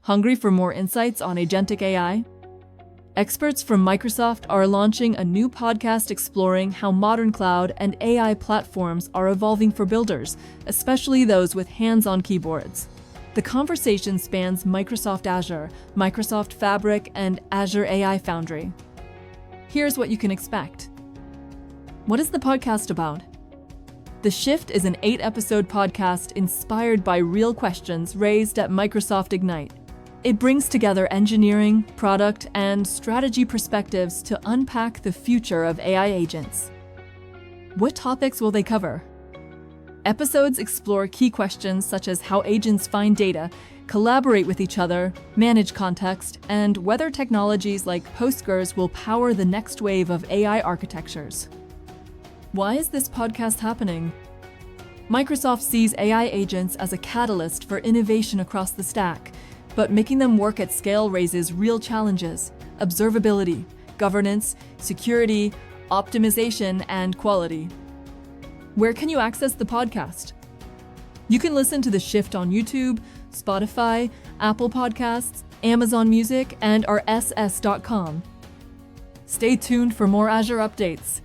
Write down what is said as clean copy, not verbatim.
Hungry for more insights on Agentic AI? Experts from Microsoft are launching a new podcast exploring how modern cloud and AI platforms are evolving for builders, especially those with hands-on keyboards. The conversation spans Microsoft Azure, Microsoft Fabric, and Azure AI Foundry. Here's what you can expect. What is the podcast about? The Shift is an 8-episode podcast inspired by real questions raised at Microsoft Ignite. It brings together engineering, product, and strategy perspectives to unpack the future of AI agents. What topics will they cover? Episodes explore key questions such as how agents find data, collaborate with each other, manage context, and whether technologies like Postgres will power the next wave of AI architectures. Why is this podcast happening? Microsoft sees AI agents as a catalyst for innovation across the stack, but making them work at scale raises real challenges: observability, governance, security, optimization, and quality. Where can you access the podcast? You can listen to The Shift on YouTube, Spotify, Apple Podcasts, Amazon Music, and rss.com. Stay tuned for more Azure updates.